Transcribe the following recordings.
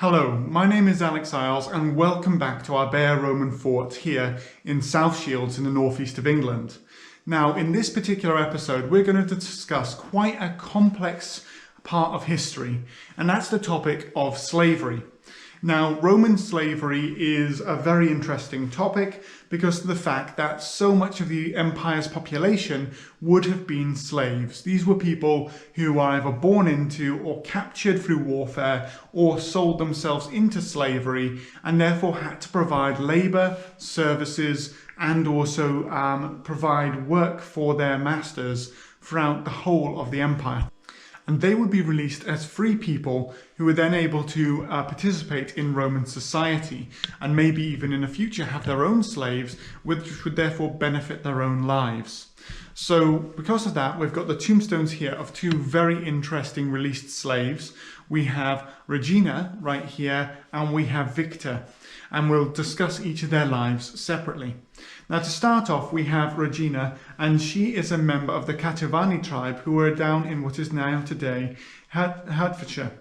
Hello, my name is Alex Isles and welcome back to Arbeia Roman Fort here in South Shields in the northeast of England. Now, in this particular episode, we're going to discuss quite a complex part of history, and that's the topic of slavery. Now, Roman slavery is a very interesting topic because of the fact that so much of the empire's population would have been slaves. These were people who were either born into or captured through warfare or sold themselves into slavery and therefore had to provide labour, services and also provide work for their masters throughout the whole of the empire. And they would be released as free people who were then able to participate in Roman society and maybe even in the future have their own slaves, which would therefore benefit their own lives. So because of that, we've got the tombstones here of two very interesting released slaves. We have Regina right here and we have Victor, and we'll discuss each of their lives separately. Now, to start off, we have Regina, and she is a member of the Catovani tribe who were down in what is now today Hertfordshire.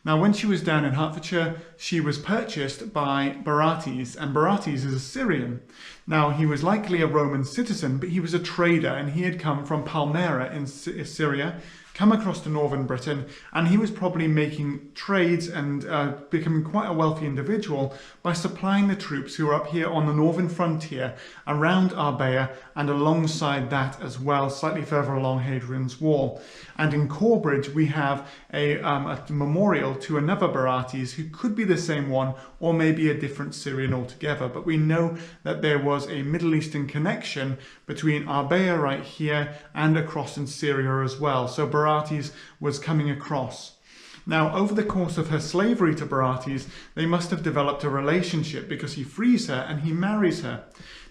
Now, when she was down in Hertfordshire, she was purchased by Barates, and Barates is a Syrian. Now, he was likely a Roman citizen, but he was a trader, and he had come from Palmyra in Syria, come across to northern Britain, and he was probably making trades and becoming quite a wealthy individual by supplying the troops who were up here on the northern frontier around Arbeia and alongside that as well, slightly further along Hadrian's wall. And in Corbridge we have a memorial to another Barates who could be the same one or maybe a different Syrian altogether, but we know that there was a Middle Eastern connection between Arbeia right here and across in Syria as well. So Barates was coming across. Now, over the course of her slavery to Barates, they must have developed a relationship because he frees her and he marries her.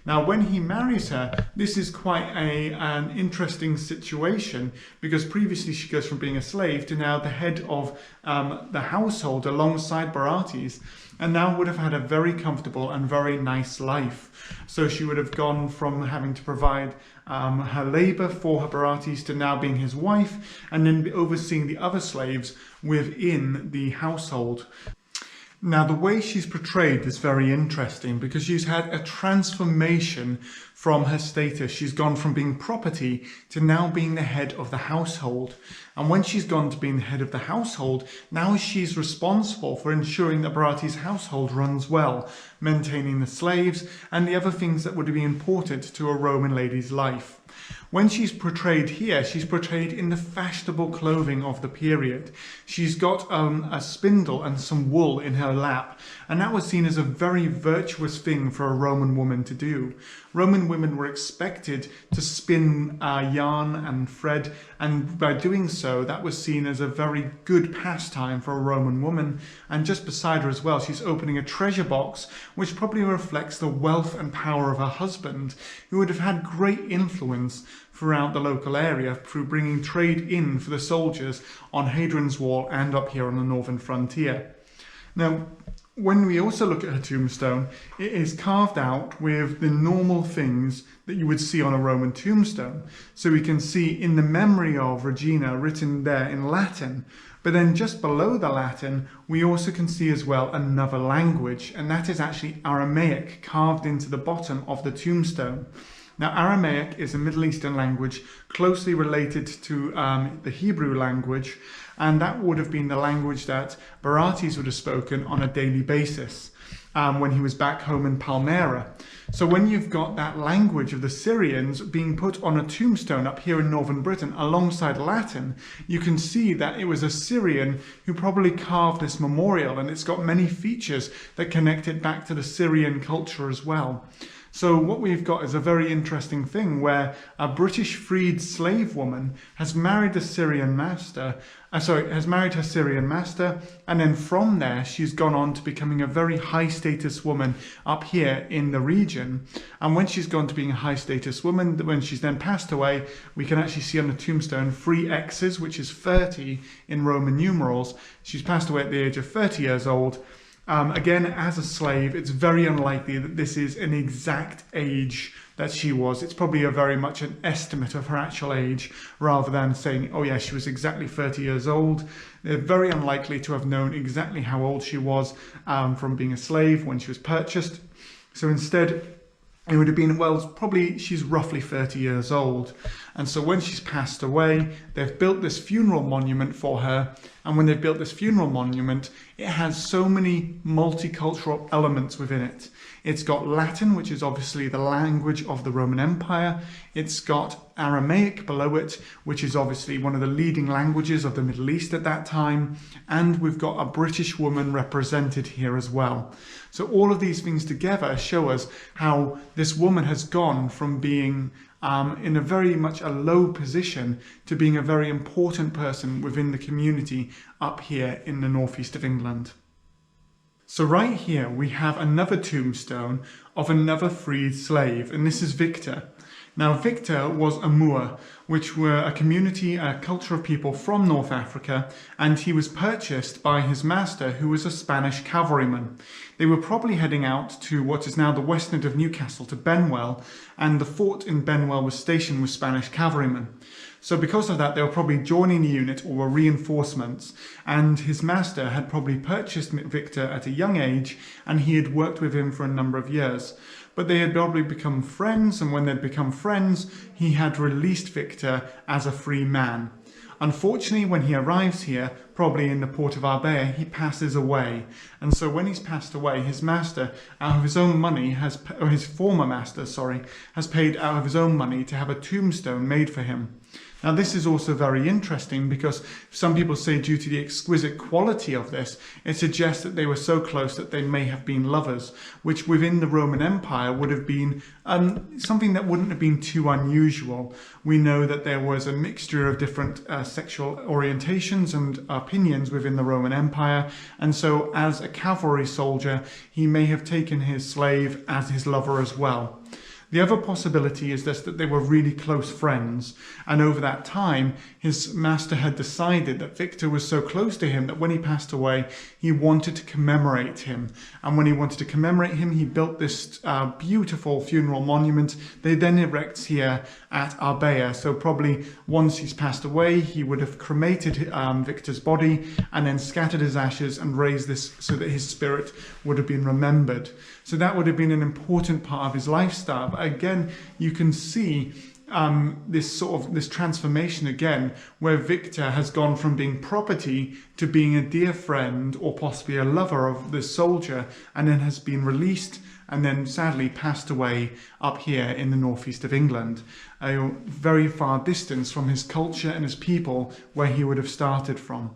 Now, when he marries her, this is quite an interesting situation because previously she goes from being a slave to now the head of the household alongside Barates, and now would have had a very comfortable and very nice life. So she would have gone from having to provide her labour for her Barates to now being his wife and then overseeing the other slaves within the household. Now, the way she's portrayed is very interesting because she's had a transformation from her status. She's gone from being property to now being the head of the household. And when she's gone to being the head of the household, now she's responsible for ensuring that Barates' household runs well, maintaining the slaves and the other things that would be important to a Roman lady's life. When she's portrayed here, she's portrayed in the fashionable clothing of the period. She's got a spindle and some wool in her lap, and that was seen as a very virtuous thing for a Roman woman to do. Roman women were expected to spin yarn and thread, and by doing so, that was seen as a very good pastime for a Roman woman. And just beside her as well, she's opening a treasure box, which probably reflects the wealth and power of her husband, who would have had great influence throughout the local area through bringing trade in for the soldiers on Hadrian's Wall and up here on the northern frontier. Now, when we also look at her tombstone, it is carved out with the normal things that you would see on a Roman tombstone. So we can see in the memory of Regina written there in Latin, but then just below the Latin, we also can see as well another language, and that is actually Aramaic carved into the bottom of the tombstone. Now, Aramaic is a Middle Eastern language closely related to the Hebrew language, and that would have been the language that Barates would have spoken on a daily basis when he was back home in Palmyra. So when you've got that language of the Syrians being put on a tombstone up here in northern Britain alongside Latin, you can see that it was a Syrian who probably carved this memorial, and it's got many features that connect it back to the Syrian culture as well. So what we've got is a very interesting thing where a British freed slave woman has married a Syrian master, has married her Syrian master, and then from there she's gone on to becoming a very high status woman up here in the region. And when she's gone to being a high status woman, when she's then passed away, we can actually see on the tombstone 3 X's, which is 30 in Roman numerals. She's passed away at the age of 30 years old. Again, as a slave, it's very unlikely that this is an exact age that she was. It's probably very much an estimate of her actual age rather than saying, oh yeah, she was exactly 30 years old. They're very unlikely to have known exactly how old she was from being a slave when she was purchased. So instead, it would have been, well, probably she's roughly 30 years old. And so when she's passed away, they've built this funeral monument for her. And when they've built this funeral monument, it has so many multicultural elements within it. It's got Latin, which is obviously the language of the Roman Empire. It's got Aramaic below it, which is obviously one of the leading languages of the Middle East at that time. And we've got a British woman represented here as well. So all of these things together show us how this woman has gone from being in a very much a low position to being a very important person within the community up here in the northeast of England. So right here we have another tombstone of another freed slave, and this is Victor. Now Victor was a Moor, which were a community, a culture of people from North Africa, and he was purchased by his master, who was a Spanish cavalryman. They were probably heading out to what is now the west end of Newcastle, to Benwell, and the fort in Benwell was stationed with Spanish cavalrymen. So because of that, they were probably joining the unit or were reinforcements, and his master had probably purchased Victor at a young age, and he had worked with him for a number of years. But they had probably become friends, and when they'd become friends, he had released Victor as a free man. Unfortunately, when he arrives here, probably in the port of Arbeia, he passes away. And so when he's passed away, his master, out of his own money, or his former master, sorry, has paid out of his own money to have a tombstone made for him. Now this is also very interesting because some people say due to the exquisite quality of this, it suggests that they were so close that they may have been lovers, which within the Roman Empire would have been something that wouldn't have been too unusual. We know that there was a mixture of different sexual orientations and opinions within the Roman Empire, and so as a cavalry soldier, he may have taken his slave as his lover as well. The other possibility is this, that they were really close friends, and over that time his master had decided that Victor was so close to him that when he passed away he wanted to commemorate him, and when he wanted to commemorate him he built this beautiful funeral monument they then erects here at Arbeia. So probably once he's passed away he would have cremated Victor's body and then scattered his ashes and raised this so that his spirit would have been remembered. So that would have been an important part of his lifestyle. But again, you can see this transformation again, where Victor has gone from being property to being a dear friend or possibly a lover of the soldier, and then has been released and then sadly passed away up here in the northeast of England, a very far distance from his culture and his people where he would have started from.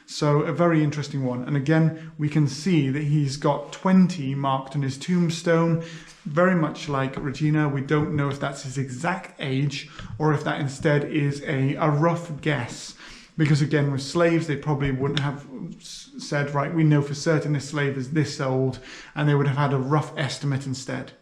So a very interesting one. And again, we can see that he's got 20 marked on his tombstone, very much like Regina. We don't know if that's his exact age or if that instead is a rough guess. Because again, with slaves, they probably wouldn't have said, right, we know for certain this slave is this old, and they would have had a rough estimate instead.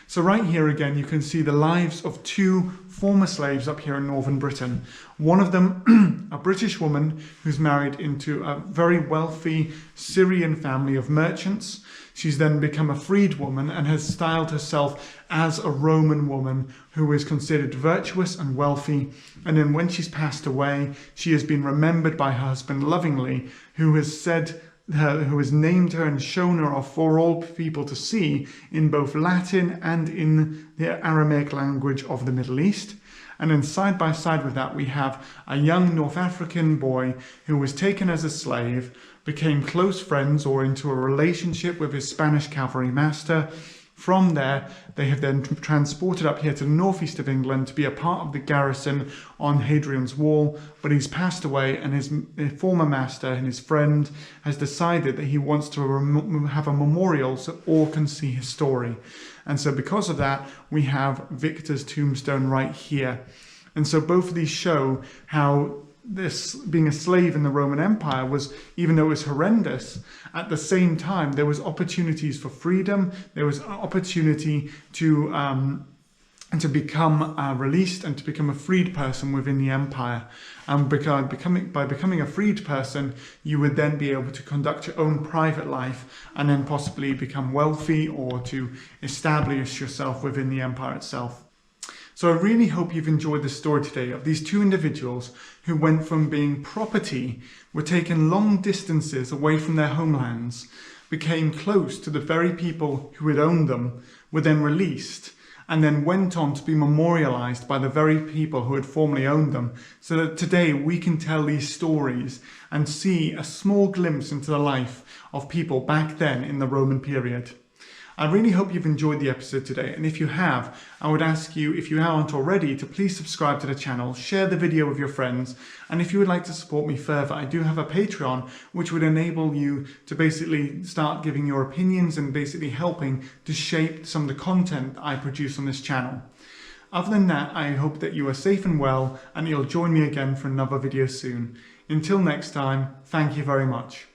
So right here again, you can see the lives of two former slaves up here in northern Britain. One of them, a British woman who's married into a very wealthy Syrian family of merchants. She's then become a freed woman and has styled herself as a Roman woman who is considered virtuous and wealthy. And then when she's passed away, she has been remembered by her husband lovingly, who has named her and shown her off for all people to see in both Latin and in the Aramaic language of the Middle East. And then side by side with that, we have a young North African boy who was taken as a slave, became close friends or into a relationship with his Spanish cavalry master. From there, they have then transported up here to the northeast of England to be a part of the garrison on Hadrian's wall, but he's passed away, and his former master and his friend has decided that he wants to have a memorial so all can see his story. And so because of that, we have Victor's tombstone right here. And so both of these show how this being a slave in the Roman Empire was, even though it was horrendous, at the same time there was opportunities for freedom, there was opportunity to and to become released and to become a freed person within the empire. And by becoming a freed person, you would then be able to conduct your own private life and then possibly become wealthy or to establish yourself within the empire itself. So I really hope you've enjoyed the story today of these two individuals who went from being property, were taken long distances away from their homelands, became close to the very people who had owned them, were then released, and then went on to be memorialized by the very people who had formerly owned them, so that today we can tell these stories and see a small glimpse into the life of people back then in the Roman period. I really hope you've enjoyed the episode today, and if you have, I would ask you, if you aren't already, to please subscribe to the channel, share the video with your friends, and if you would like to support me further, I do have a Patreon which would enable you to basically start giving your opinions and basically helping to shape some of the content I produce on this channel. Other than that, I hope that you are safe and well, and you'll join me again for another video soon. Until next time, thank you very much.